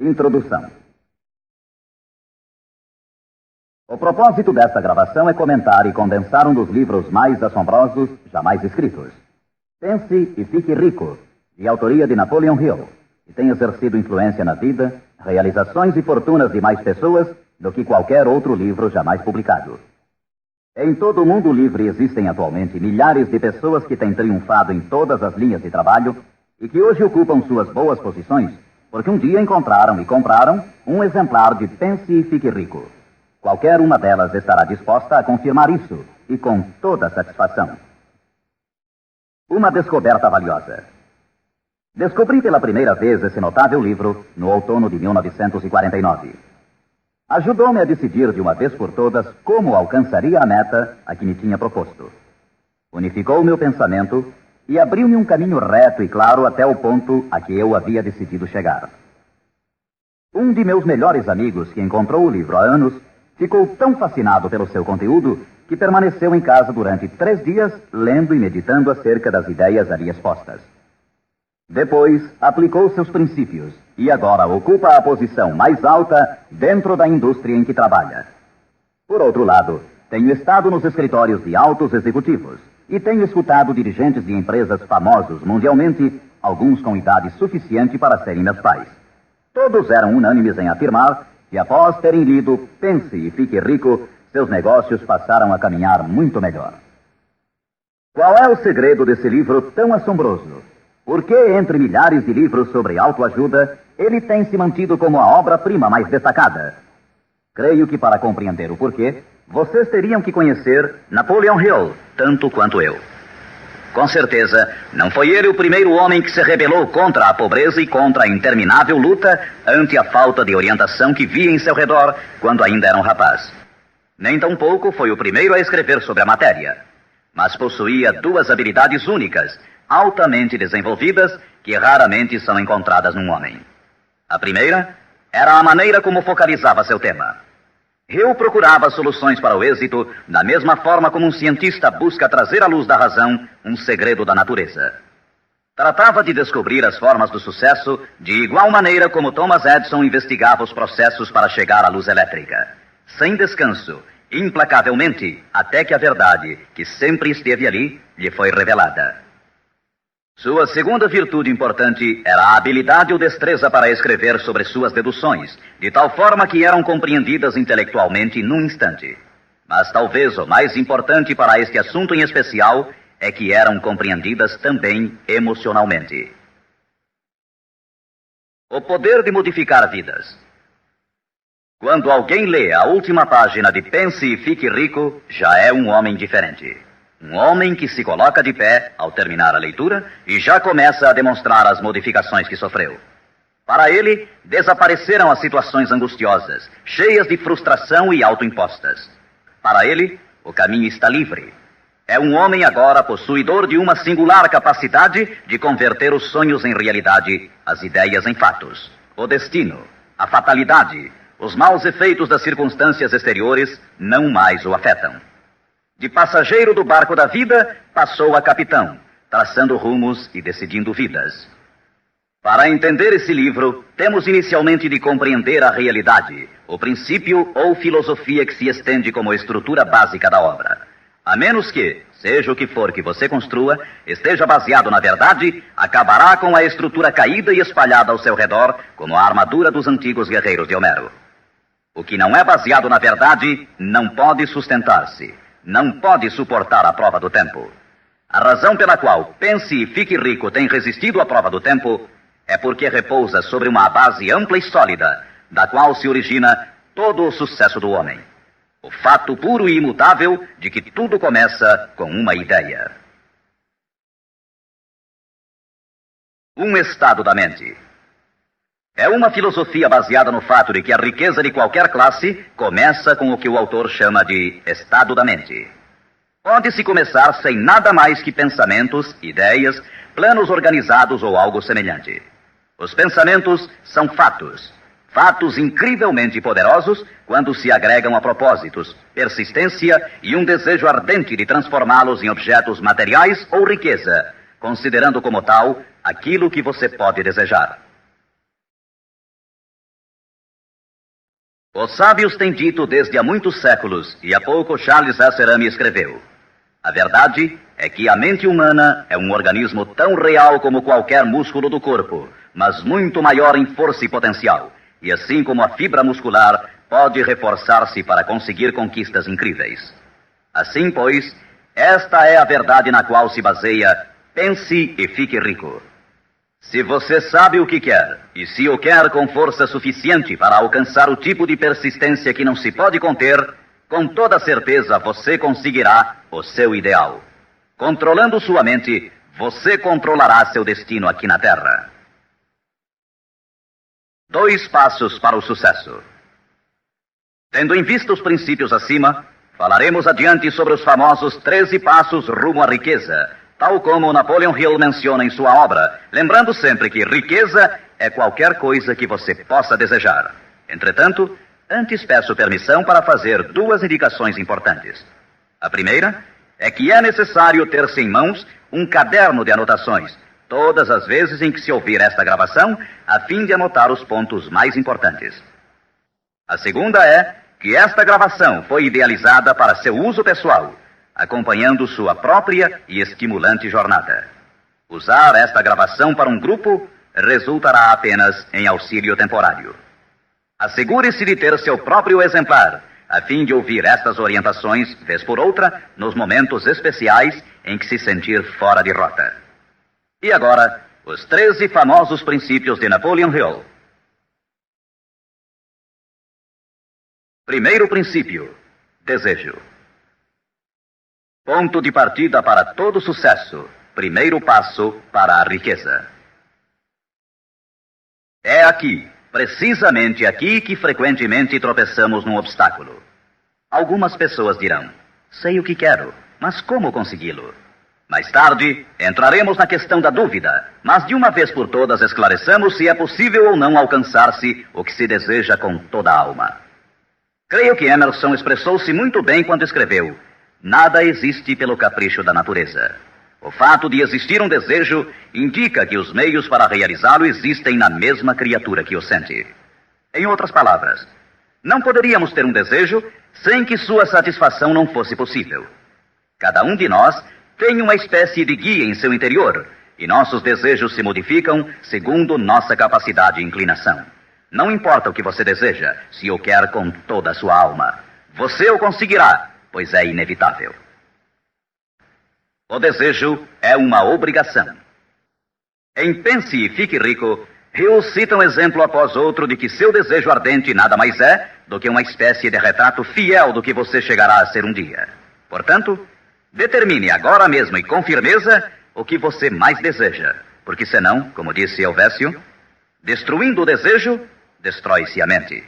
Introdução. O propósito desta gravação é comentar e condensar um dos livros mais assombrosos jamais escritos. Pense e Fique Rico, de autoria de Napoleon Hill, que tem exercido influência na vida, realizações e fortunas de mais pessoas do que qualquer outro livro jamais publicado. Em todo o mundo livre existem atualmente milhares de pessoas que têm triunfado em todas as linhas de trabalho e que hoje ocupam suas boas posições porque um dia encontraram e compraram um exemplar de Pense e Fique Rico. Qualquer uma delas estará disposta a confirmar isso, e com toda satisfação. Uma descoberta valiosa. Descobri pela primeira vez esse notável livro no outono de 1949. Ajudou-me a decidir de uma vez por todas como alcançaria a meta a que me tinha proposto. Unificou meu pensamento e abriu-me um caminho reto e claro até o ponto a que eu havia decidido chegar. Um de meus melhores amigos, que encontrou o livro há anos, ficou tão fascinado pelo seu conteúdo que permaneceu em casa durante 3 dias, lendo e meditando acerca das ideias ali expostas. Depois, aplicou seus princípios e agora ocupa a posição mais alta dentro da indústria em que trabalha. Por outro lado, tenho estado nos escritórios de altos executivos e tenho escutado dirigentes de empresas famosos mundialmente, alguns com idade suficiente para serem meus pais. Todos eram unânimes em afirmar que, após terem lido Pense e Fique Rico, seus negócios passaram a caminhar muito melhor. Qual é o segredo desse livro tão assombroso? Por que, entre milhares de livros sobre autoajuda, ele tem se mantido como a obra-prima mais destacada? Creio que, para compreender o porquê, vocês teriam que conhecer Napoleon Hill, tanto quanto eu. Com certeza, não foi ele o primeiro homem que se rebelou contra a pobreza e contra a interminável luta ante a falta de orientação que via em seu redor quando ainda era um rapaz. Nem tampouco foi o primeiro a escrever sobre a matéria, mas possuía 2 habilidades únicas, altamente desenvolvidas, que raramente são encontradas num homem. A primeira era a maneira como focalizava seu tema. Hill procurava soluções para o êxito da mesma forma como um cientista busca trazer à luz da razão um segredo da natureza. Tratava de descobrir as formas do sucesso de igual maneira como Thomas Edison investigava os processos para chegar à luz elétrica, sem descanso, implacavelmente, até que a verdade, que sempre esteve ali, lhe foi revelada. Sua segunda virtude importante era a habilidade ou destreza para escrever sobre suas deduções, de tal forma que eram compreendidas intelectualmente num instante. Mas talvez o mais importante para este assunto em especial é que eram compreendidas também emocionalmente. O poder de modificar vidas. Quando alguém lê a última página de Pense e Fique Rico, já é um homem diferente. Um homem que se coloca de pé ao terminar a leitura e já começa a demonstrar as modificações que sofreu. Para ele, desapareceram as situações angustiosas, cheias de frustração e autoimpostas. Para ele, o caminho está livre. É um homem agora possuidor de uma singular capacidade de converter os sonhos em realidade, as ideias em fatos. O destino, a fatalidade, os maus efeitos das circunstâncias exteriores não mais o afetam. De passageiro do barco da vida, passou a capitão, traçando rumos e decidindo vidas. Para entender esse livro, temos inicialmente de compreender a realidade, o princípio ou filosofia que se estende como estrutura básica da obra. A menos que, seja o que for que você construa, esteja baseado na verdade, acabará com a estrutura caída e espalhada ao seu redor, como a armadura dos antigos guerreiros de Homero. O que não é baseado na verdade não pode sustentar-se. Não pode suportar a prova do tempo. A razão pela qual Pense e Fique Rico tem resistido à prova do tempo é porque repousa sobre uma base ampla e sólida, da qual se origina todo o sucesso do homem. O fato puro e imutável de que tudo começa com uma ideia. Um estado da mente. É uma filosofia baseada no fato de que a riqueza de qualquer classe começa com o que o autor chama de estado da mente. Pode-se começar sem nada mais que pensamentos, ideias, planos organizados ou algo semelhante. Os pensamentos são fatos. Fatos incrivelmente poderosos quando se agregam a propósitos, persistência e um desejo ardente de transformá-los em objetos materiais ou riqueza, considerando como tal aquilo que você pode desejar. Os sábios têm dito desde há muitos séculos, e há pouco Charles Asserami escreveu: a verdade é que a mente humana é um organismo tão real como qualquer músculo do corpo, mas muito maior em força e potencial, e assim como a fibra muscular pode reforçar-se para conseguir conquistas incríveis. Assim, pois, esta é a verdade na qual se baseia Pense e Fique Rico. Se você sabe o que quer, e se o quer com força suficiente para alcançar o tipo de persistência que não se pode conter, com toda certeza você conseguirá o seu ideal. Controlando sua mente, você controlará seu destino aqui na Terra. 2 passos para o sucesso. Tendo em vista os princípios acima, falaremos adiante sobre os famosos 13 passos rumo à riqueza, tal como Napoleon Hill menciona em sua obra, lembrando sempre que riqueza é qualquer coisa que você possa desejar. Entretanto, antes peço permissão para fazer 2 indicações importantes. A primeira é que é necessário ter-se em mãos um caderno de anotações, todas as vezes em que se ouvir esta gravação, a fim de anotar os pontos mais importantes. A segunda é que esta gravação foi idealizada para seu uso pessoal, acompanhando sua própria e estimulante jornada. Usar esta gravação para um grupo resultará apenas em auxílio temporário. Assegure-se de ter seu próprio exemplar, a fim de ouvir estas orientações, vez por outra, nos momentos especiais em que se sentir fora de rota. E agora, os 13 famosos princípios de Napoleon Hill. Primeiro princípio: desejo. Ponto de partida para todo sucesso. Primeiro passo para a riqueza. É aqui, precisamente aqui, que frequentemente tropeçamos num obstáculo. Algumas pessoas dirão: sei o que quero, mas como consegui-lo? Mais tarde, entraremos na questão da dúvida, mas de uma vez por todas esclareçamos se é possível ou não alcançar-se o que se deseja com toda a alma. Creio que Emerson expressou-se muito bem quando escreveu: nada existe pelo capricho da natureza. O fato de existir um desejo indica que os meios para realizá-lo existem na mesma criatura que o sente. Em outras palavras, não poderíamos ter um desejo sem que sua satisfação não fosse possível. Cada um de nós tem uma espécie de guia em seu interior, e nossos desejos se modificam segundo nossa capacidade e inclinação. Não importa o que você deseja, se o quer com toda a sua alma. Você o conseguirá, pois é inevitável. O desejo é uma obrigação. Em Pense e Fique Rico, Hill cita um exemplo após outro de que seu desejo ardente nada mais é do que uma espécie de retrato fiel do que você chegará a ser um dia. Portanto, determine agora mesmo e com firmeza o que você mais deseja, porque senão, como disse Helvécio, destruindo o desejo, destrói-se a mente.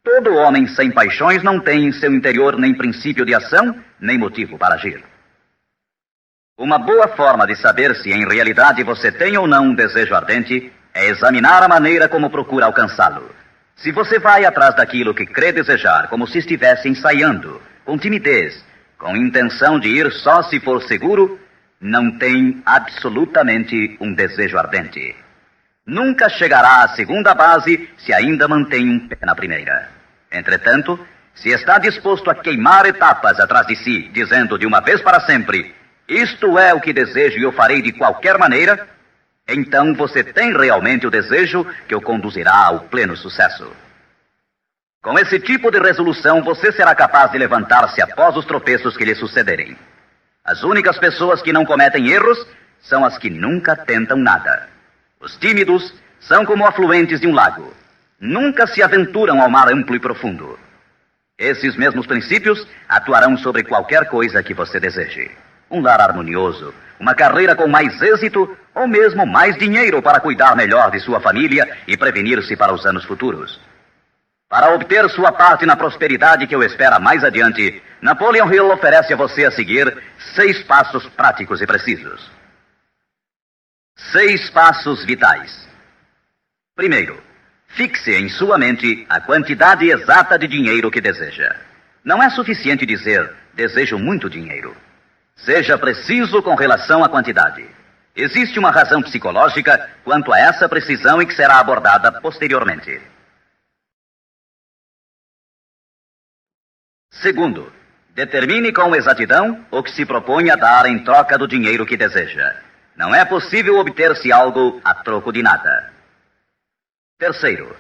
Todo homem sem paixões não tem em seu interior nem princípio de ação, nem motivo para agir. Uma boa forma de saber se em realidade você tem ou não um desejo ardente é examinar a maneira como procura alcançá-lo. Se você vai atrás daquilo que crê desejar como se estivesse ensaiando, com timidez, com intenção de ir só se for seguro, não tem absolutamente um desejo ardente. Nunca chegará à segunda base se ainda mantém um pé na primeira. Entretanto, se está disposto a queimar etapas atrás de si, dizendo de uma vez para sempre: isto é o que desejo e o farei de qualquer maneira, então você tem realmente o desejo que o conduzirá ao pleno sucesso. Com esse tipo de resolução, você será capaz de levantar-se após os tropeços que lhe sucederem. As únicas pessoas que não cometem erros são as que nunca tentam nada. Os tímidos são como afluentes de um lago. Nunca se aventuram ao mar amplo e profundo. Esses mesmos princípios atuarão sobre qualquer coisa que você deseje. Um lar harmonioso, uma carreira com mais êxito ou mesmo mais dinheiro para cuidar melhor de sua família e prevenir-se para os anos futuros. Para obter sua parte na prosperidade que o espera mais adiante, Napoleon Hill oferece a você a seguir 6 passos práticos e precisos. 6 passos vitais. Primeiro, fixe em sua mente a quantidade exata de dinheiro que deseja. Não é suficiente dizer: desejo muito dinheiro. Seja preciso com relação à quantidade. Existe uma razão psicológica quanto a essa precisão e que será abordada posteriormente. Segundo, determine com exatidão o que se propõe a dar em troca do dinheiro que deseja. Não é possível obter-se algo a troco de nada. Terceiro,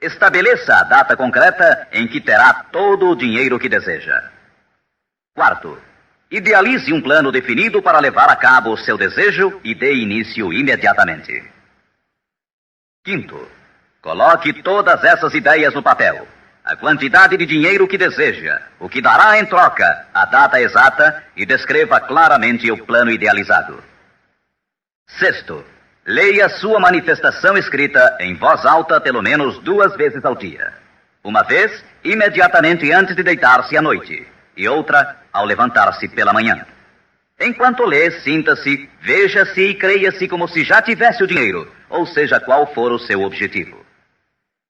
estabeleça a data concreta em que terá todo o dinheiro que deseja. Quarto, idealize um plano definido para levar a cabo o seu desejo e dê início imediatamente. Quinto, coloque todas essas ideias no papel. A quantidade de dinheiro que deseja, o que dará em troca, a data exata e descreva claramente o plano idealizado. Sexto, leia sua manifestação escrita em voz alta pelo menos 2 vezes ao dia. Uma vez, imediatamente antes de deitar-se à noite, e outra, ao levantar-se pela manhã. Enquanto lê, sinta-se, veja-se e creia-se como se já tivesse o dinheiro, ou seja, qual for o seu objetivo.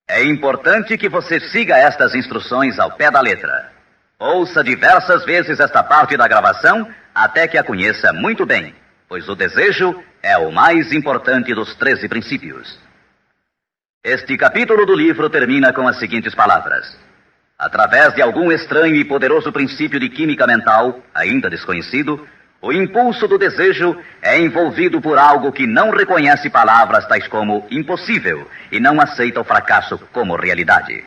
É importante que você siga estas instruções ao pé da letra. Ouça diversas vezes esta parte da gravação até que a conheça muito bem, pois o desejo é o mais importante dos 13 princípios. Este capítulo do livro termina com as seguintes palavras: através de algum estranho e poderoso princípio de química mental, ainda desconhecido, o impulso do desejo é envolvido por algo que não reconhece palavras tais como impossível e não aceita o fracasso como realidade.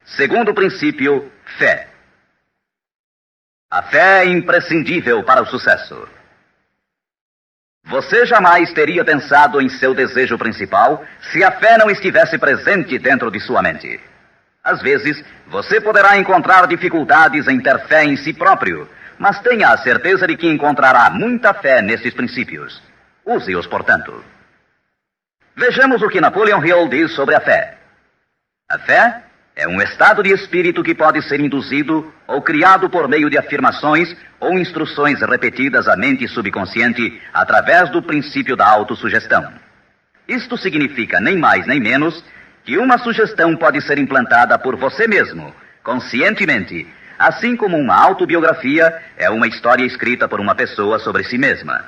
Segundo princípio, fé. A fé é imprescindível para o sucesso. Você jamais teria pensado em seu desejo principal se a fé não estivesse presente dentro de sua mente. Às vezes, você poderá encontrar dificuldades em ter fé em si próprio, mas tenha a certeza de que encontrará muita fé nesses princípios. Use-os, portanto. Vejamos o que Napoleon Hill diz sobre a fé. A fé é um estado de espírito que pode ser induzido ou criado por meio de afirmações ou instruções repetidas à mente subconsciente através do princípio da autossugestão. Isto significa nem mais nem menos que uma sugestão pode ser implantada por você mesmo, conscientemente, assim como uma autobiografia é uma história escrita por uma pessoa sobre si mesma.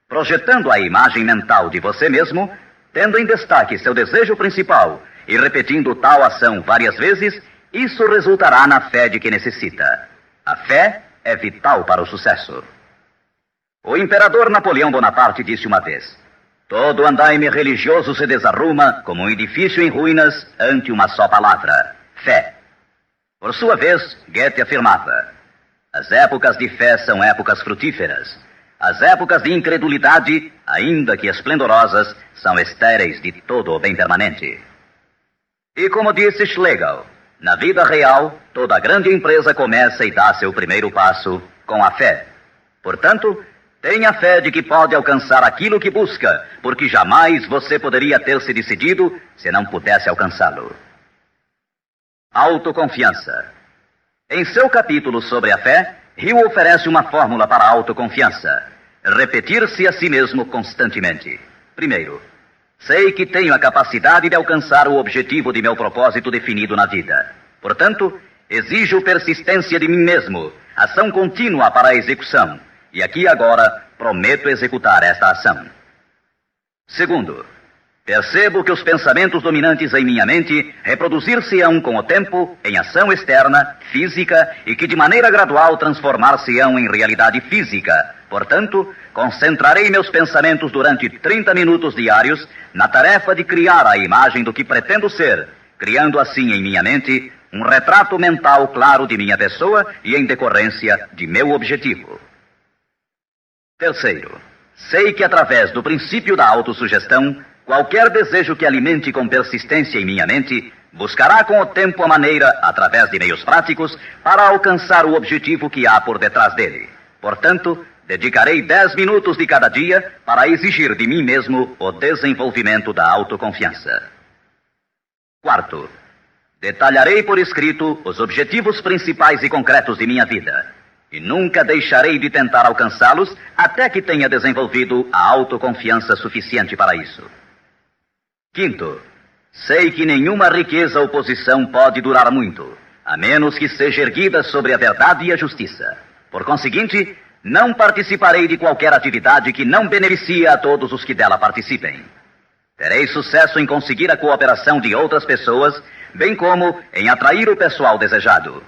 Projetando a imagem mental de você mesmo, tendo em destaque seu desejo principal e repetindo tal ação várias vezes, isso resultará na fé de que necessita. A fé é vital para o sucesso. O imperador Napoleão Bonaparte disse uma vez: todo andaime religioso se desarruma como um edifício em ruínas ante uma só palavra: fé. Por sua vez, Goethe afirmava: as épocas de fé são épocas frutíferas. As épocas de incredulidade, ainda que esplendorosas, são estéreis de todo o bem permanente. E como disse Schlegel, na vida real, toda grande empresa começa e dá seu primeiro passo com a fé. Portanto, tenha fé de que pode alcançar aquilo que busca, porque jamais você poderia ter se decidido se não pudesse alcançá-lo. Autoconfiança. Em seu capítulo sobre a fé, Hill oferece uma fórmula para a autoconfiança: repetir-se a si mesmo constantemente. Primeiro, sei que tenho a capacidade de alcançar o objetivo de meu propósito definido na vida. Portanto, exijo persistência de mim mesmo, ação contínua para a execução. E aqui agora prometo executar esta ação. Segundo, percebo que os pensamentos dominantes em minha mente reproduzir-se-ão com o tempo em ação externa, física, e que de maneira gradual transformar-se-ão em realidade física. Portanto, concentrarei meus pensamentos durante 30 minutos diários na tarefa de criar a imagem do que pretendo ser, criando assim em minha mente um retrato mental claro de minha pessoa e em decorrência de meu objetivo. Terceiro, sei que através do princípio da autossugestão, qualquer desejo que alimente com persistência em minha mente, buscará com o tempo a maneira, através de meios práticos, para alcançar o objetivo que há por detrás dele. Portanto, dedicarei 10 minutos de cada dia para exigir de mim mesmo o desenvolvimento da autoconfiança. Quarto, detalharei por escrito os objetivos principais e concretos de minha vida. E nunca deixarei de tentar alcançá-los até que tenha desenvolvido a autoconfiança suficiente para isso. Quinto, sei que nenhuma riqueza ou posição pode durar muito, a menos que seja erguida sobre a verdade e a justiça. Por conseguinte, não participarei de qualquer atividade que não beneficie a todos os que dela participem. Terei sucesso em conseguir a cooperação de outras pessoas, bem como em atrair o pessoal desejado.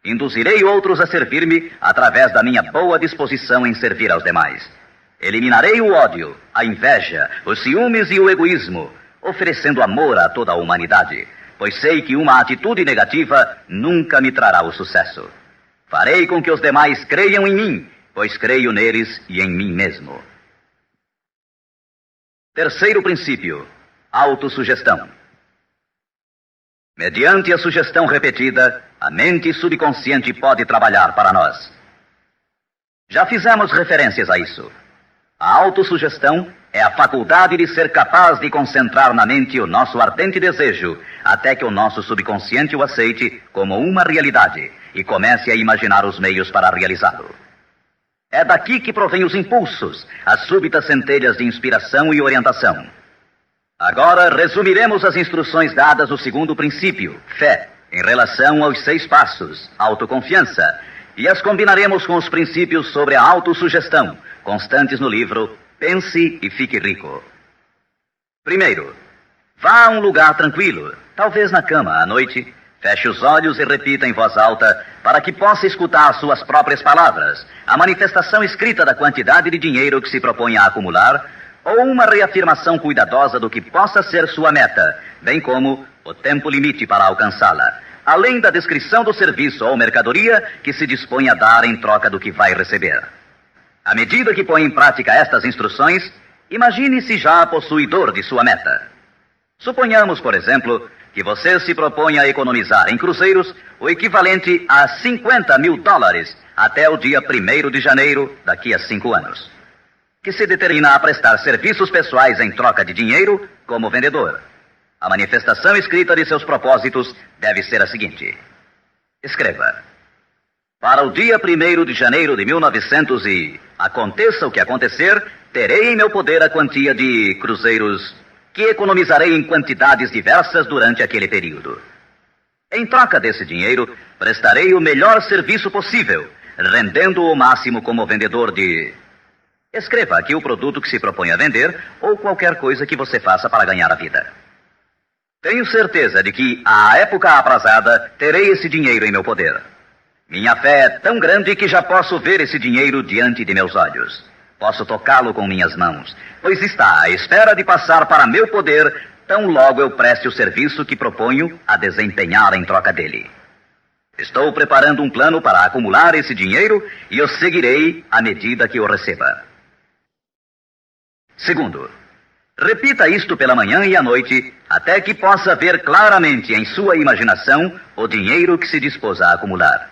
Induzirei outros a servir-me através da minha boa disposição em servir aos demais. Eliminarei o ódio, a inveja, os ciúmes e o egoísmo, oferecendo amor a toda a humanidade, pois sei que uma atitude negativa nunca me trará o sucesso. Farei com que os demais creiam em mim, pois creio neles e em mim mesmo. Terceiro princípio: autossugestão. Mediante a sugestão repetida, a mente subconsciente pode trabalhar para nós. Já fizemos referências a isso. A autossugestão é a faculdade de ser capaz de concentrar na mente o nosso ardente desejo, até que o nosso subconsciente o aceite como uma realidade e comece a imaginar os meios para realizá-lo. É daqui que provém os impulsos, as súbitas centelhas de inspiração e orientação. Agora resumiremos as instruções dadas no segundo princípio, fé, em relação aos 6 passos, autoconfiança, e as combinaremos com os princípios sobre a autossugestão, constantes no livro Pense e Fique Rico. Primeiro, vá a um lugar tranquilo, talvez na cama à noite, feche os olhos e repita em voz alta para que possa escutar suas próprias palavras, a manifestação escrita da quantidade de dinheiro que se propõe a acumular, ou uma reafirmação cuidadosa do que possa ser sua meta, bem como o tempo limite para alcançá-la, além da descrição do serviço ou mercadoria que se dispõe a dar em troca do que vai receber. À medida que põe em prática estas instruções, imagine-se já possuidor de sua meta. Suponhamos, por exemplo, que você se propõe a economizar em cruzeiros o equivalente a $50 mil até o dia 1º de janeiro daqui a 5 anos, que se determina a prestar serviços pessoais em troca de dinheiro como vendedor. A manifestação escrita de seus propósitos deve ser a seguinte. Escreva: para o dia 1º de janeiro de 1900 e aconteça o que acontecer, terei em meu poder a quantia de cruzeiros que economizarei em quantidades diversas durante aquele período. Em troca desse dinheiro, prestarei o melhor serviço possível, rendendo o máximo como vendedor de... Escreva aqui o produto que se propõe a vender ou qualquer coisa que você faça para ganhar a vida. Tenho certeza de que, à época aprazada, terei esse dinheiro em meu poder. Minha fé é tão grande que já posso ver esse dinheiro diante de meus olhos. Posso tocá-lo com minhas mãos, pois está à espera de passar para meu poder tão logo eu preste o serviço que proponho a desempenhar em troca dele. Estou preparando um plano para acumular esse dinheiro e eu seguirei à medida que o receba. Segundo, repita isto pela manhã e à noite, até que possa ver claramente em sua imaginação o dinheiro que se dispôs a acumular.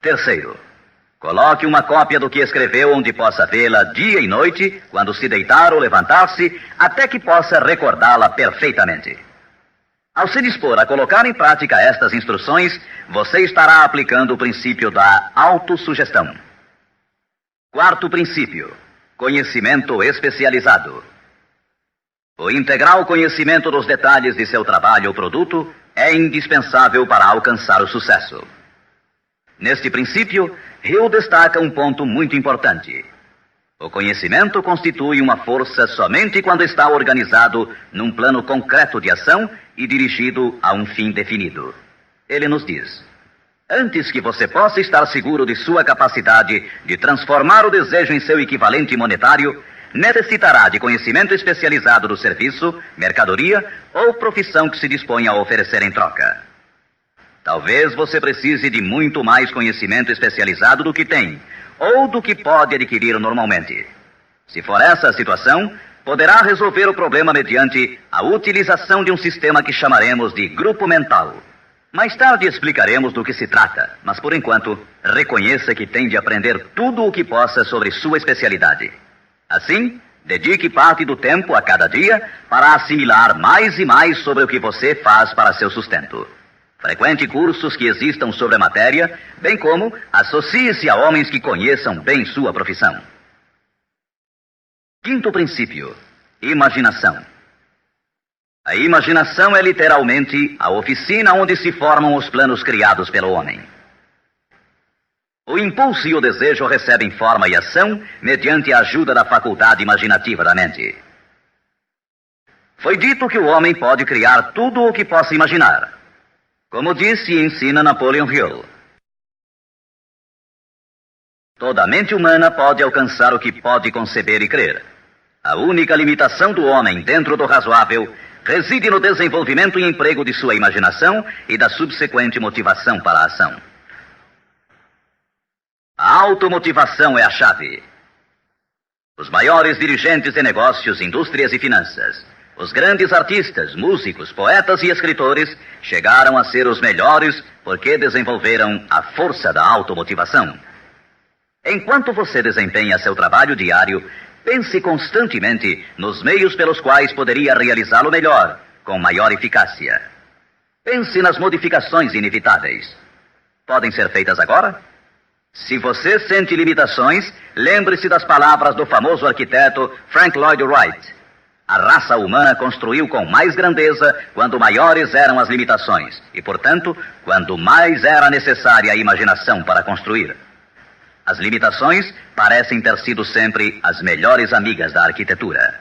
Terceiro, coloque uma cópia do que escreveu onde possa vê-la dia e noite, quando se deitar ou levantar-se, até que possa recordá-la perfeitamente. Ao se dispor a colocar em prática estas instruções, você estará aplicando o princípio da autossugestão. Quarto princípio: conhecimento especializado. O integral conhecimento dos detalhes de seu trabalho ou produto é indispensável para alcançar o sucesso. Neste princípio, Hill destaca um ponto muito importante. O conhecimento constitui uma força somente quando está organizado num plano concreto de ação e dirigido a um fim definido. Ele nos diz: antes que você possa estar seguro de sua capacidade de transformar o desejo em seu equivalente monetário, necessitará de conhecimento especializado do serviço, mercadoria ou profissão que se dispõe a oferecer em troca. Talvez você precise de muito mais conhecimento especializado do que tem, ou do que pode adquirir normalmente. Se for essa a situação, poderá resolver o problema mediante a utilização de um sistema que chamaremos de grupo mental. Mais tarde explicaremos do que se trata, mas por enquanto, reconheça que tem de aprender tudo o que possa sobre sua especialidade. Assim, dedique parte do tempo a cada dia para assimilar mais e mais sobre o que você faz para seu sustento. Frequente cursos que existam sobre a matéria, bem como associe-se a homens que conheçam bem sua profissão. Quinto princípio: imaginação. A imaginação é literalmente a oficina onde se formam os planos criados pelo homem. O impulso e o desejo recebem forma e ação mediante a ajuda da faculdade imaginativa da mente. Foi dito que o homem pode criar tudo o que possa imaginar. Como disse e ensina Napoleon Hill. Toda mente humana pode alcançar o que pode conceber e crer. A única limitação do homem dentro do razoável reside no desenvolvimento e emprego de sua imaginação e da subsequente motivação para a ação. A automotivação é a chave. Os maiores dirigentes de negócios, indústrias e finanças, os grandes artistas, músicos, poetas e escritores chegaram a ser os melhores porque desenvolveram a força da automotivação. Enquanto você desempenha seu trabalho diário, pense constantemente nos meios pelos quais poderia realizá-lo melhor, com maior eficácia. Pense nas modificações inevitáveis. Podem ser feitas agora? Se você sente limitações, lembre-se das palavras do famoso arquiteto Frank Lloyd Wright. A raça humana construiu com mais grandeza quando maiores eram as limitações e, portanto, quando mais era necessária a imaginação para construir. As limitações parecem ter sido sempre as melhores amigas da arquitetura.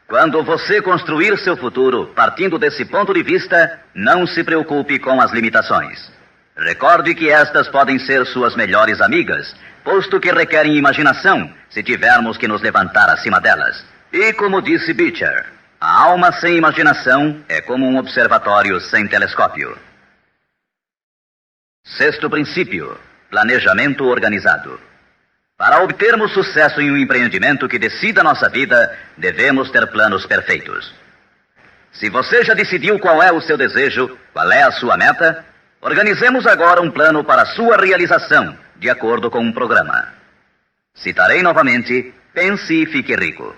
Quando você construir seu futuro partindo desse ponto de vista, não se preocupe com as limitações. Recorde que estas podem ser suas melhores amigas, posto que requerem imaginação se tivermos que nos levantar acima delas. E como disse Beecher, a alma sem imaginação é como um observatório sem telescópio. Sexto princípio: planejamento organizado. Para obtermos sucesso em um empreendimento que decida nossa vida, devemos ter planos perfeitos. Se você já decidiu qual é o seu desejo, qual é a sua meta, organizemos agora um plano para a sua realização, de acordo com um programa. Citarei novamente: pense e fique rico.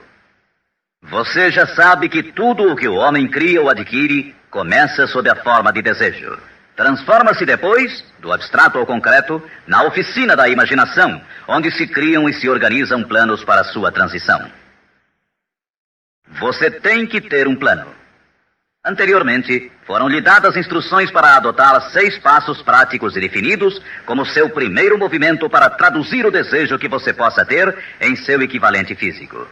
Você já sabe que tudo o que o homem cria ou adquire começa sob a forma de desejo. Transforma-se depois, do abstrato ao concreto, na oficina da imaginação, onde se criam e se organizam planos para a sua transição. Você tem que ter um plano. Anteriormente, foram-lhe dadas instruções para adotar 6 passos práticos e definidos como seu primeiro movimento para traduzir o desejo que você possa ter em seu equivalente físico.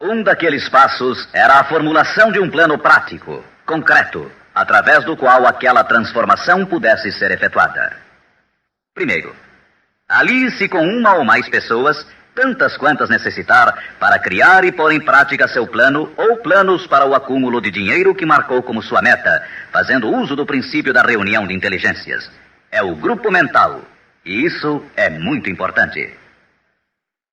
Um daqueles passos era a formulação de um plano prático, concreto, através do qual aquela transformação pudesse ser efetuada. Primeiro, alie-se com uma ou mais pessoas, tantas quantas necessitar, para criar e pôr em prática seu plano ou planos para o acúmulo de dinheiro que marcou como sua meta, fazendo uso do princípio da reunião de inteligências. É o grupo mental, e isso é muito importante.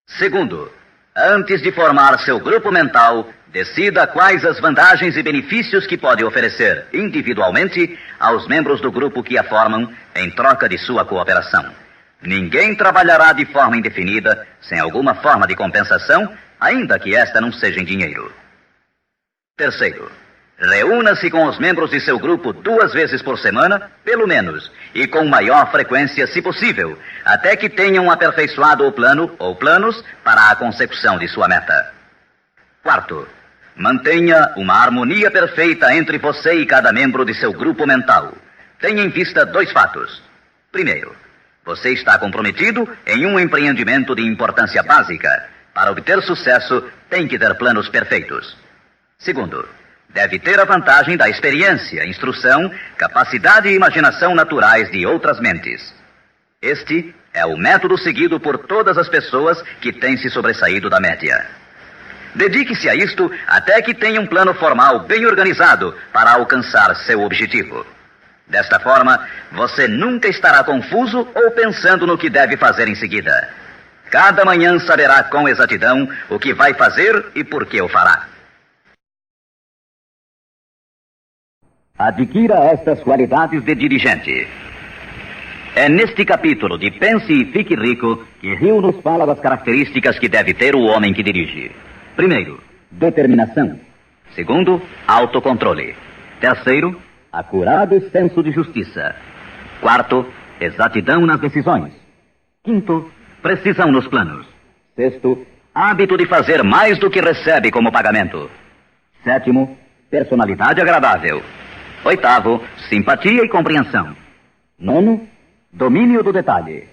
Segundo, antes de formar seu grupo mental, decida quais as vantagens e benefícios que pode oferecer individualmente aos membros do grupo que a formam em troca de sua cooperação. Ninguém trabalhará de forma indefinida, sem alguma forma de compensação, ainda que esta não seja em dinheiro. Terceiro, reúna-se com os membros de seu grupo 2 vezes por semana, pelo menos, e com maior frequência, se possível, até que tenham aperfeiçoado o plano ou planos para a consecução de sua meta. Quarto, mantenha uma harmonia perfeita entre você e cada membro de seu grupo mental. Tenha em vista 2 fatos. Primeiro, você está comprometido em um empreendimento de importância básica. Para obter sucesso, tem que ter planos perfeitos. Segundo, deve ter a vantagem da experiência, instrução, capacidade e imaginação naturais de outras mentes. Este é o método seguido por todas as pessoas que têm se sobressaído da média. Dedique-se a isto até que tenha um plano formal bem organizado para alcançar seu objetivo. Desta forma, você nunca estará confuso ou pensando no que deve fazer em seguida. Cada manhã saberá com exatidão o que vai fazer e por que o fará. Adquira estas qualidades de dirigente. É neste capítulo de Pense e Fique Rico que Hill nos fala das características que deve ter o homem que dirige. Primeiro, determinação. Segundo, autocontrole. Terceiro, acurado senso de justiça. Quarto, exatidão nas decisões. Quinto, precisão nos planos. Sexto, hábito de fazer mais do que recebe como pagamento. Sétimo, personalidade agradável. Oitavo, simpatia e compreensão. Nono, domínio do detalhe.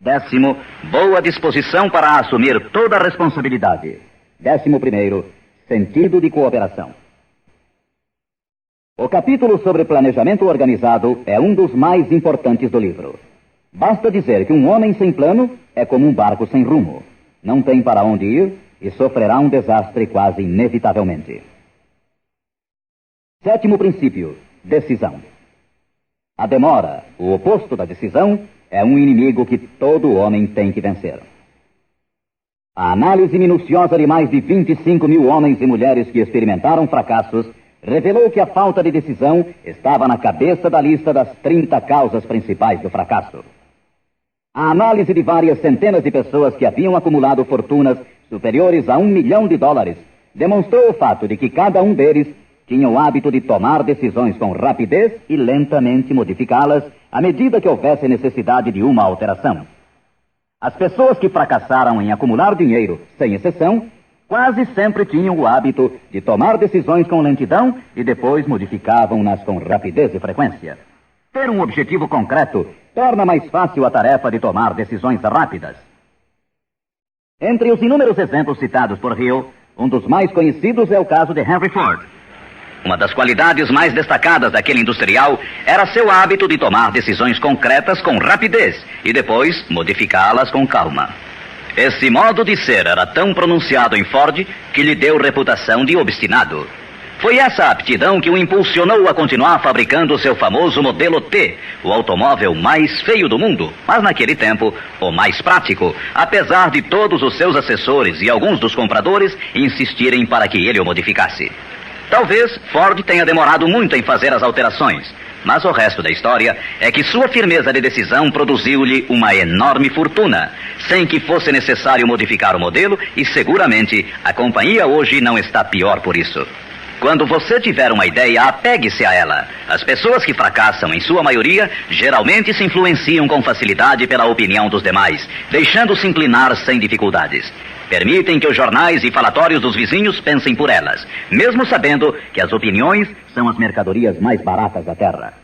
Décimo, boa disposição para assumir toda a responsabilidade. 11º, sentido de cooperação. O capítulo sobre planejamento organizado é um dos mais importantes do livro. Basta dizer que um homem sem plano é como um barco sem rumo. Não tem para onde ir e sofrerá um desastre quase inevitavelmente. 7º princípio, decisão. A demora, o oposto da decisão, é um inimigo que todo homem tem que vencer. A análise minuciosa de mais de 25 mil homens e mulheres que experimentaram fracassos revelou que a falta de decisão estava na cabeça da lista das 30 causas principais do fracasso. A análise de várias centenas de pessoas que haviam acumulado fortunas superiores a $1 milhão demonstrou o fato de que cada um deles tinha o hábito de tomar decisões com rapidez e lentamente modificá-las à medida que houvesse necessidade de uma alteração. As pessoas que fracassaram em acumular dinheiro, sem exceção, quase sempre tinham o hábito de tomar decisões com lentidão e depois modificavam-nas com rapidez e frequência. Ter um objetivo concreto torna mais fácil a tarefa de tomar decisões rápidas. Entre os inúmeros exemplos citados por Hill, um dos mais conhecidos é o caso de Henry Ford. Uma das qualidades mais destacadas daquele industrial era seu hábito de tomar decisões concretas com rapidez e depois modificá-las com calma. Esse modo de ser era tão pronunciado em Ford que lhe deu reputação de obstinado. Foi essa aptidão que o impulsionou a continuar fabricando seu famoso modelo T, o automóvel mais feio do mundo, mas naquele tempo o mais prático, apesar de todos os seus assessores e alguns dos compradores insistirem para que ele o modificasse. Talvez Ford tenha demorado muito em fazer as alterações, mas o resto da história é que sua firmeza de decisão produziu-lhe uma enorme fortuna, sem que fosse necessário modificar o modelo, e seguramente a companhia hoje não está pior por isso. Quando você tiver uma ideia, apegue-se a ela. As pessoas que fracassam, em sua maioria, geralmente se influenciam com facilidade pela opinião dos demais, deixando-se inclinar sem dificuldades. Permitem que os jornais e falatórios dos vizinhos pensem por elas, mesmo sabendo que as opiniões são as mercadorias mais baratas da terra.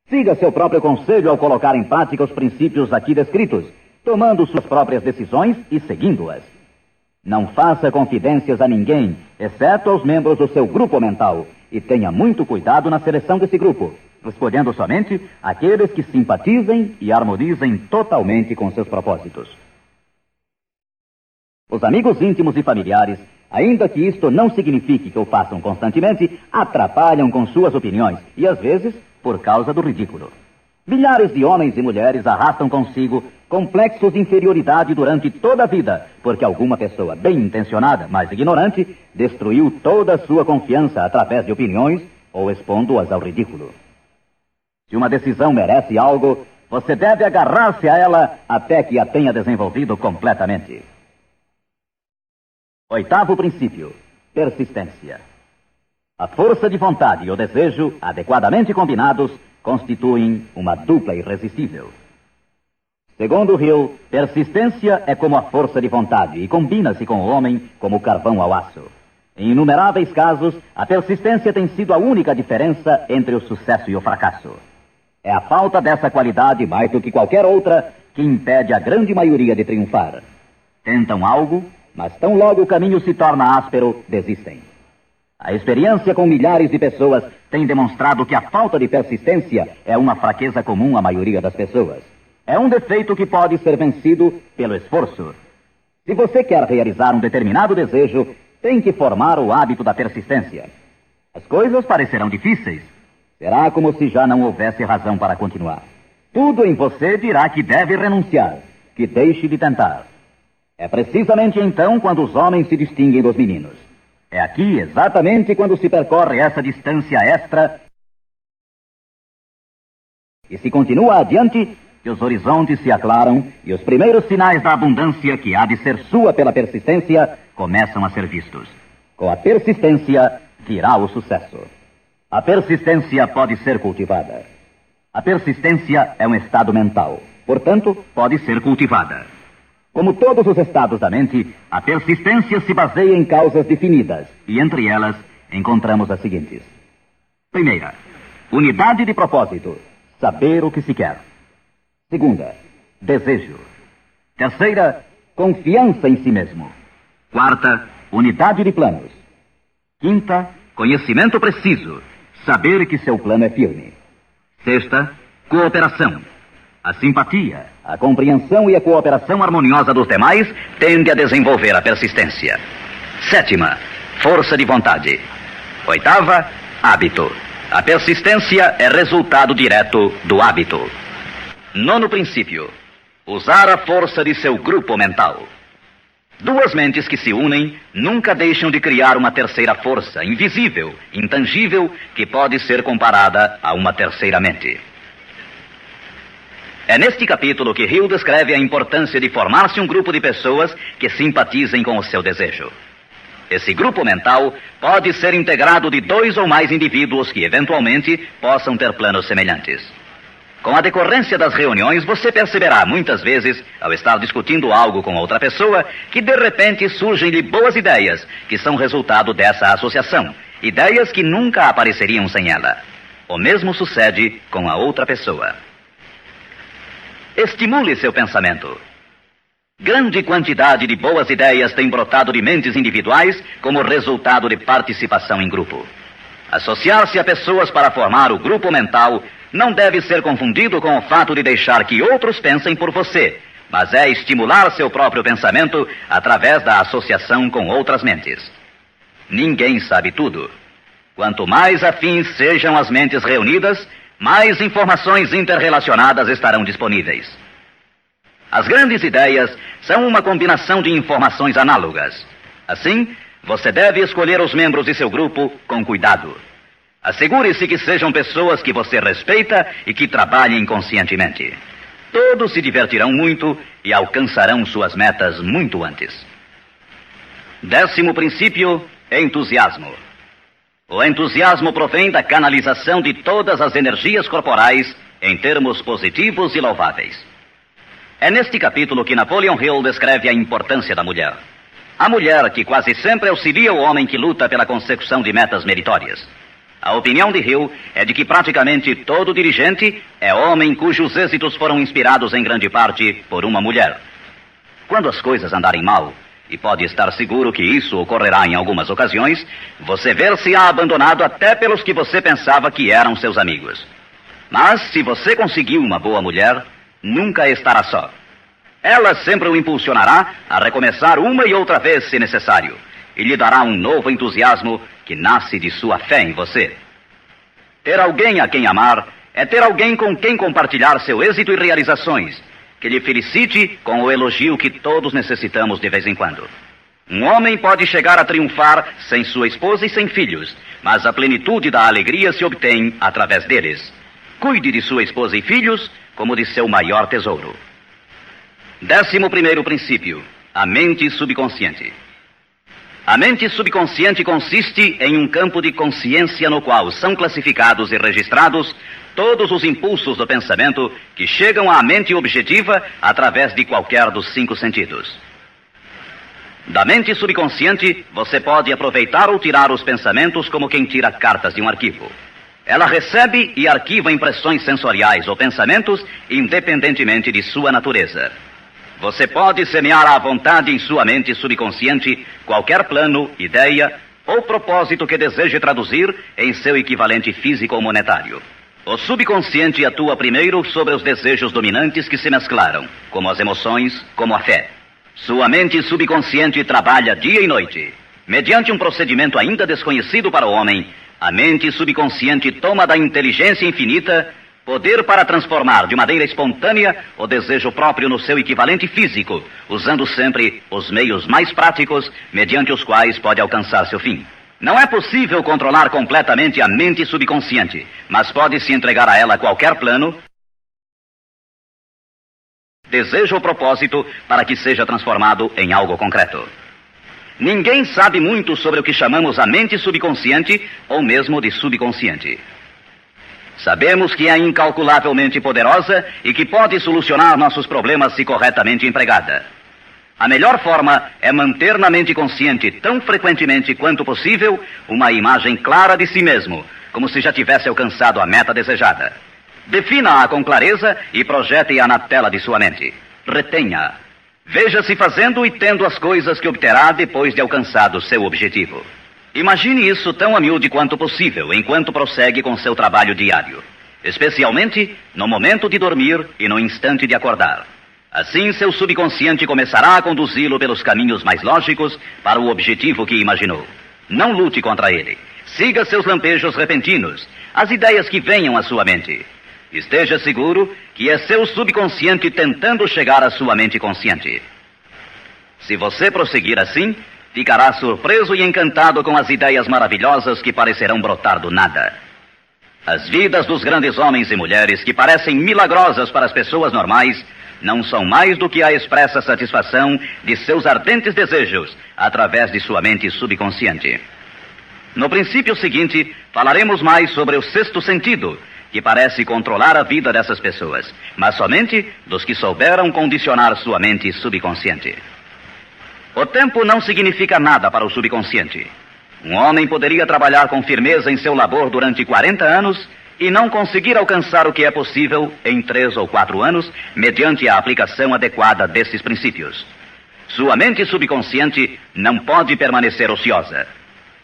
Siga seu próprio conselho ao colocar em prática os princípios aqui descritos, tomando suas próprias decisões e seguindo-as. Não faça confidências a ninguém, exceto aos membros do seu grupo mental, e tenha muito cuidado na seleção desse grupo, escolhendo somente aqueles que simpatizem e harmonizem totalmente com seus propósitos. Os amigos íntimos e familiares, ainda que isto não signifique que o façam constantemente, atrapalham com suas opiniões e, às vezes, por causa do ridículo. Milhares de homens e mulheres arrastam consigo complexos de inferioridade durante toda a vida, porque alguma pessoa bem intencionada, mas ignorante, destruiu toda a sua confiança através de opiniões ou expondo-as ao ridículo. Se uma decisão merece algo, você deve agarrar-se a ela até que a tenha desenvolvido completamente. 8º princípio, persistência. A força de vontade e o desejo, adequadamente combinados, constituem uma dupla irresistível. Segundo Hill, persistência é como a força de vontade e combina-se com o homem como o carvão ao aço. Em inumeráveis casos, a persistência tem sido a única diferença entre o sucesso e o fracasso. É a falta dessa qualidade, mais do que qualquer outra, que impede a grande maioria de triunfar. Tentam algo, mas tão logo o caminho se torna áspero, desistem. A experiência com milhares de pessoas tem demonstrado que a falta de persistência é uma fraqueza comum à maioria das pessoas. É um defeito que pode ser vencido pelo esforço. Se você quer realizar um determinado desejo, tem que formar o hábito da persistência. As coisas parecerão difíceis. Será como se já não houvesse razão para continuar. Tudo em você dirá que deve renunciar, que deixe de tentar. É precisamente então quando os homens se distinguem dos meninos. É aqui, exatamente quando se percorre essa distância extra e se continua adiante, que os horizontes se aclaram e os primeiros sinais da abundância que há de ser sua pela persistência começam a ser vistos. Com a persistência virá o sucesso. A persistência pode ser cultivada. A persistência é um estado mental, portanto, pode ser cultivada. Como todos os estados da mente, a persistência se baseia em causas definidas, e entre elas encontramos as seguintes. Primeira, unidade de propósito, saber o que se quer. Segunda, desejo. Terceira, confiança em si mesmo. Quarta, unidade de planos. Quinta, conhecimento preciso, saber que seu plano é firme. Sexta, cooperação. A simpatia, a compreensão e a cooperação harmoniosa dos demais tende a desenvolver a persistência. Sétima, força de vontade. Oitava, hábito. A persistência é resultado direto do hábito. Nono princípio, usar a força de seu grupo mental. Duas mentes que se unem nunca deixam de criar uma terceira força, invisível, intangível, que pode ser comparada a uma terceira mente. É neste capítulo que Hill descreve a importância de formar-se um grupo de pessoas que simpatizem com o seu desejo. Esse grupo mental pode ser integrado de 2 ou mais indivíduos que, eventualmente, possam ter planos semelhantes. Com a decorrência das reuniões, você perceberá muitas vezes, ao estar discutindo algo com outra pessoa, que de repente surgem-lhe boas ideias, que são resultado dessa associação. Ideias que nunca apareceriam sem ela. O mesmo sucede com a outra pessoa. Estimule seu pensamento. Grande quantidade de boas ideias tem brotado de mentes individuais como resultado de participação em grupo. Associar-se a pessoas para formar o grupo mental não deve ser confundido com o fato de deixar que outros pensem por você, mas é estimular seu próprio pensamento através da associação com outras mentes. Ninguém sabe tudo. Quanto mais afins sejam as mentes reunidas, mais informações interrelacionadas estarão disponíveis. As grandes ideias são uma combinação de informações análogas. Assim, você deve escolher os membros de seu grupo com cuidado. Assegure-se que sejam pessoas que você respeita e que trabalhem conscientemente. Todos se divertirão muito e alcançarão suas metas muito antes. 10º princípio, entusiasmo. O entusiasmo provém da canalização de todas as energias corporais em termos positivos e louváveis. É neste capítulo que Napoleon Hill descreve a importância da mulher. A mulher que quase sempre auxilia o homem que luta pela consecução de metas meritórias. A opinião de Hill é de que praticamente todo dirigente é homem cujos êxitos foram inspirados em grande parte por uma mulher. Quando as coisas andarem mal, e pode estar seguro que isso ocorrerá em algumas ocasiões, você ver-se-á abandonado até pelos que você pensava que eram seus amigos. Mas, se você conseguiu uma boa mulher, nunca estará só. Ela sempre o impulsionará a recomeçar uma e outra vez, se necessário, e lhe dará um novo entusiasmo que nasce de sua fé em você. Ter alguém a quem amar é ter alguém com quem compartilhar seu êxito e realizações, que lhe felicite com o elogio que todos necessitamos de vez em quando. Um homem pode chegar a triunfar sem sua esposa e sem filhos, mas a plenitude da alegria se obtém através deles. Cuide de sua esposa e filhos como de seu maior tesouro. 11º princípio, a mente subconsciente. A mente subconsciente consiste em um campo de consciência no qual são classificados e registrados todos os impulsos do pensamento que chegam à mente objetiva através de qualquer dos 5 sentidos. Da mente subconsciente, você pode aproveitar ou tirar os pensamentos como quem tira cartas de um arquivo. Ela recebe e arquiva impressões sensoriais ou pensamentos independentemente de sua natureza. Você pode semear à vontade em sua mente subconsciente qualquer plano, ideia ou propósito que deseje traduzir em seu equivalente físico ou monetário. O subconsciente atua primeiro sobre os desejos dominantes que se mesclaram, como as emoções, como a fé. Sua mente subconsciente trabalha dia e noite. Mediante um procedimento ainda desconhecido para o homem, a mente subconsciente toma da inteligência infinita poder para transformar de maneira espontânea o desejo próprio no seu equivalente físico, usando sempre os meios mais práticos mediante os quais pode alcançar seu fim. Não é possível controlar completamente a mente subconsciente, mas pode-se entregar a ela qualquer plano, desejo ou propósito para que seja transformado em algo concreto. Ninguém sabe muito sobre o que chamamos a mente subconsciente ou mesmo de subconsciente. Sabemos que é incalculavelmente poderosa e que pode solucionar nossos problemas se corretamente empregada. A melhor forma é manter na mente consciente, tão frequentemente quanto possível, uma imagem clara de si mesmo, como se já tivesse alcançado a meta desejada. Defina-a com clareza e projete-a na tela de sua mente. Retenha. Veja-se fazendo e tendo as coisas que obterá depois de alcançado seu objetivo. Imagine isso tão a miúde quanto possível enquanto prossegue com seu trabalho diário, especialmente no momento de dormir e no instante de acordar. Assim, seu subconsciente começará a conduzi-lo pelos caminhos mais lógicos para o objetivo que imaginou. Não lute contra ele. Siga seus lampejos repentinos, as ideias que venham à sua mente. Esteja seguro que é seu subconsciente tentando chegar à sua mente consciente. Se você prosseguir assim, ficará surpreso e encantado com as ideias maravilhosas que parecerão brotar do nada. As vidas dos grandes homens e mulheres que parecem milagrosas para as pessoas normais não são mais do que a expressa satisfação de seus ardentes desejos através de sua mente subconsciente. No princípio seguinte, falaremos mais sobre o sexto sentido, que parece controlar a vida dessas pessoas, mas somente dos que souberam condicionar sua mente subconsciente. O tempo não significa nada para o subconsciente. Um homem poderia trabalhar com firmeza em seu labor durante 40 anos e não conseguir alcançar o que é possível em 3 ou 4 anos, mediante a aplicação adequada desses princípios. Sua mente subconsciente não pode permanecer ociosa.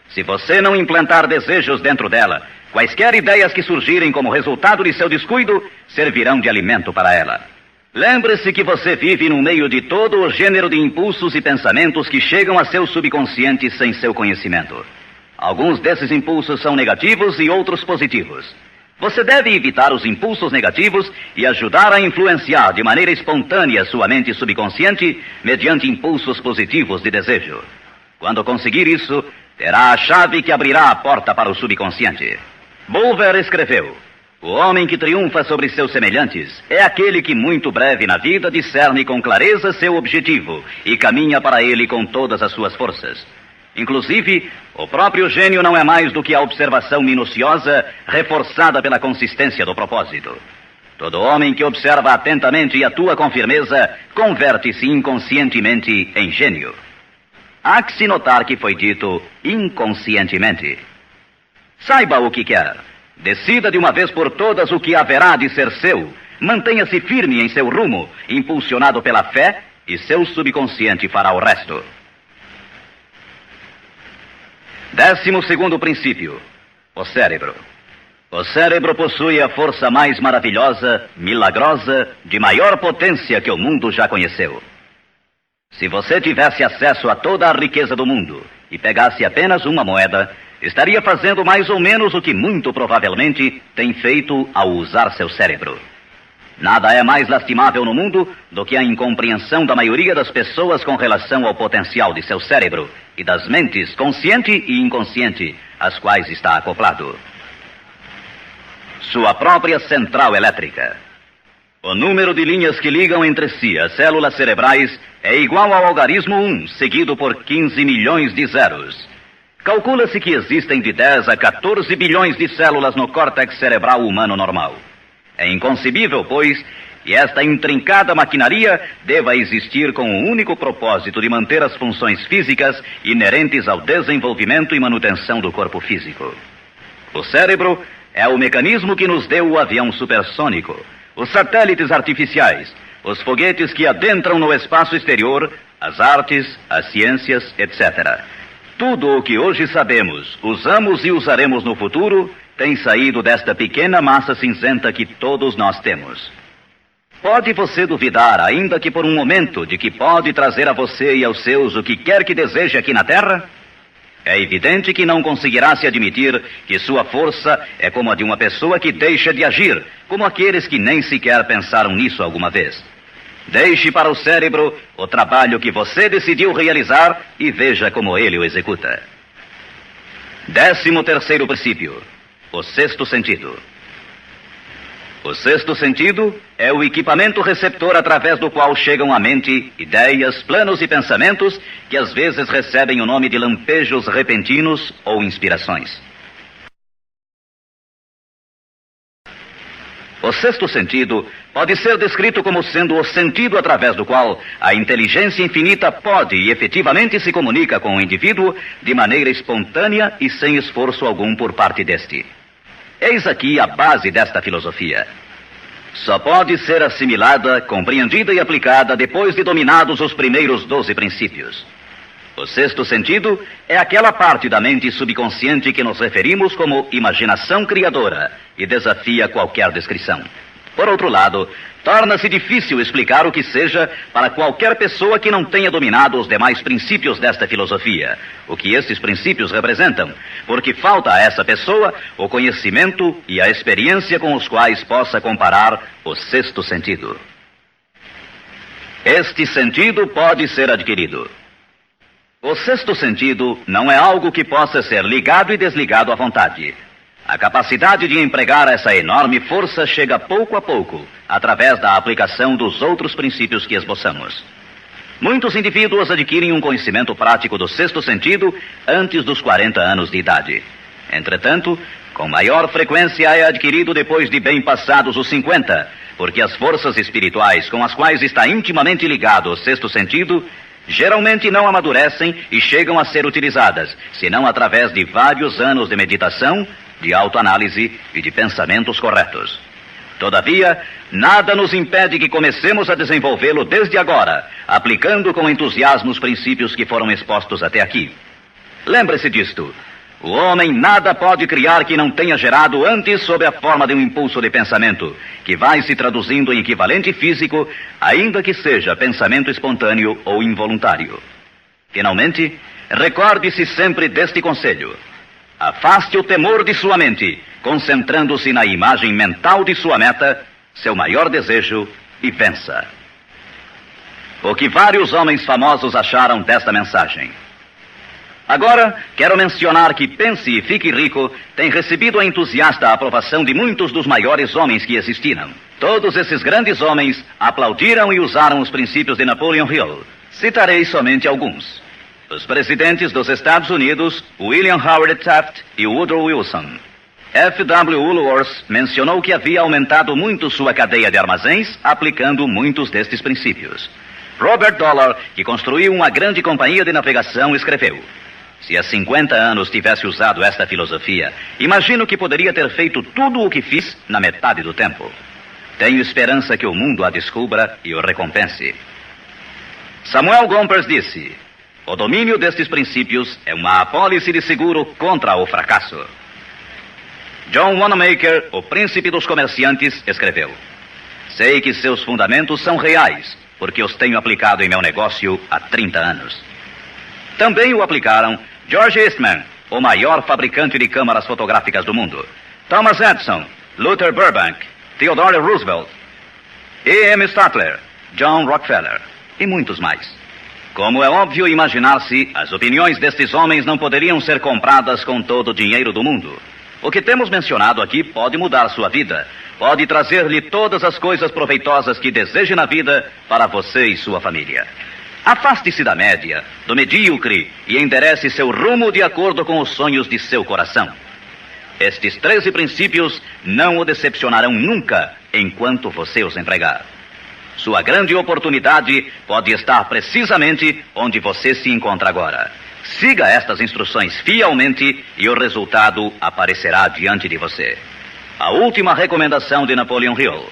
Se você não implantar desejos dentro dela, quaisquer ideias que surgirem como resultado de seu descuido servirão de alimento para ela. Lembre-se que você vive no meio de todo o gênero de impulsos e pensamentos que chegam a seu subconsciente sem seu conhecimento. Alguns desses impulsos são negativos e outros positivos. Você deve evitar os impulsos negativos e ajudar a influenciar de maneira espontânea sua mente subconsciente mediante impulsos positivos de desejo. Quando conseguir isso, terá a chave que abrirá a porta para o subconsciente. Bulwer escreveu: o homem que triunfa sobre seus semelhantes é aquele que muito breve na vida discerne com clareza seu objetivo e caminha para ele com todas as suas forças. Inclusive, o próprio gênio não é mais do que a observação minuciosa reforçada pela consistência do propósito. Todo homem que observa atentamente e atua com firmeza converte-se inconscientemente em gênio. Há que se notar que foi dito inconscientemente. Saiba o que quer. Decida de uma vez por todas o que haverá de ser seu. Mantenha-se firme em seu rumo, impulsionado pela fé, e seu subconsciente fará o resto. 12º princípio: o cérebro. O cérebro possui a força mais maravilhosa, milagrosa, de maior potência que o mundo já conheceu. Se você tivesse acesso a toda a riqueza do mundo e pegasse apenas uma moeda, estaria fazendo mais ou menos o que muito provavelmente tem feito ao usar seu cérebro. Nada é mais lastimável no mundo do que a incompreensão da maioria das pessoas com relação ao potencial de seu cérebro e das mentes consciente e inconsciente, às quais está acoplado. Sua própria central elétrica. O número de linhas que ligam entre si as células cerebrais é igual ao algarismo 1, seguido por 15 milhões de zeros. Calcula-se que existem de 10 a 14 bilhões de células no córtex cerebral humano normal. É inconcebível, pois, que esta intrincada maquinaria deva existir com o único propósito de manter as funções físicas inerentes ao desenvolvimento e manutenção do corpo físico. O cérebro é o mecanismo que nos deu o avião supersônico, os satélites artificiais, os foguetes que adentram no espaço exterior, as artes, as ciências, etc. Tudo o que hoje sabemos, usamos e usaremos no futuro, tem saído desta pequena massa cinzenta que todos nós temos. Pode você duvidar, ainda que por um momento, de que pode trazer a você e aos seus o que quer que deseje aqui na Terra? É evidente que não conseguirá se admitir que sua força é como a de uma pessoa que deixa de agir, como aqueles que nem sequer pensaram nisso alguma vez. Deixe para o cérebro o trabalho que você decidiu realizar e veja como ele o executa. 13º princípio: o sexto sentido. O sexto sentido é o equipamento receptor através do qual chegam à mente ideias, planos e pensamentos que às vezes recebem o nome de lampejos repentinos ou inspirações. O sexto sentido pode ser descrito como sendo o sentido através do qual a inteligência infinita pode e efetivamente se comunica com o indivíduo de maneira espontânea e sem esforço algum por parte deste. Eis aqui a base desta filosofia. só pode ser assimilada, compreendida e aplicada depois de dominados os primeiros 12 princípios. O sexto sentido é aquela parte da mente subconsciente que nos referimos como imaginação criadora e desafia qualquer descrição. Por outro lado, torna-se difícil explicar o que seja para qualquer pessoa que não tenha dominado os demais princípios desta filosofia, o que estes princípios representam, porque falta a essa pessoa o conhecimento e a experiência com os quais possa comparar o sexto sentido. Este sentido pode ser adquirido. O sexto sentido não é algo que possa ser ligado e desligado à vontade. A capacidade de empregar essa enorme força chega pouco a pouco, através da aplicação dos outros princípios que esboçamos. Muitos indivíduos adquirem um conhecimento prático do sexto sentido antes dos 40 anos de idade. Entretanto, com maior frequência é adquirido depois de bem passados os 50, porque as forças espirituais com as quais está intimamente ligado o sexto sentido geralmente não amadurecem e chegam a ser utilizadas, senão através de vários anos de meditação, de autoanálise e de pensamentos corretos. Todavia, nada nos impede que comecemos a desenvolvê-lo desde agora, aplicando com entusiasmo os princípios que foram expostos até aqui. Lembre-se disto. O homem nada pode criar que não tenha gerado antes sob a forma de um impulso de pensamento, que vai se traduzindo em equivalente físico, ainda que seja pensamento espontâneo ou involuntário. Finalmente, recorde-se sempre deste conselho. Afaste o temor de sua mente, concentrando-se na imagem mental de sua meta, seu maior desejo, e vença. O que vários homens famosos acharam desta mensagem? Agora, quero mencionar que Pense e Fique Rico tem recebido a entusiasta aprovação de muitos dos maiores homens que existiram. Todos esses grandes homens aplaudiram e usaram os princípios de Napoleon Hill. Citarei somente alguns. Os presidentes dos Estados Unidos, William Howard Taft e Woodrow Wilson. F.W. Woolworth mencionou que havia aumentado muito sua cadeia de armazéns aplicando muitos destes princípios. Robert Dollar, que construiu uma grande companhia de navegação, escreveu: se há 50 anos tivesse usado esta filosofia, imagino que poderia ter feito tudo o que fiz na metade do tempo. Tenho esperança que o mundo a descubra e o recompense. Samuel Gompers disse: o domínio destes princípios é uma apólice de seguro contra o fracasso. John Wanamaker, o príncipe dos comerciantes, escreveu: sei que seus fundamentos são reais, porque os tenho aplicado em meu negócio há 30 anos. Também o aplicaram George Eastman, o maior fabricante de câmaras fotográficas do mundo, Thomas Edison, Luther Burbank, Theodore Roosevelt, E.M. Statler, John Rockefeller e muitos mais. Como é óbvio imaginar-se, as opiniões destes homens não poderiam ser compradas com todo o dinheiro do mundo. O que temos mencionado aqui pode mudar sua vida, pode trazer-lhe todas as coisas proveitosas que deseje na vida para você e sua família. Afaste-se da média, do medíocre e enderece seu rumo de acordo com os sonhos de seu coração. Estes 13 princípios não o decepcionarão nunca enquanto você os empregar. Sua grande oportunidade pode estar precisamente onde você se encontra agora. Siga estas instruções fielmente e o resultado aparecerá diante de você. A última recomendação de Napoleon Hill: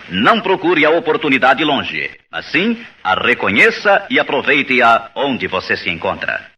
não procure a oportunidade longe, mas sim a reconheça e aproveite-a onde você se encontra.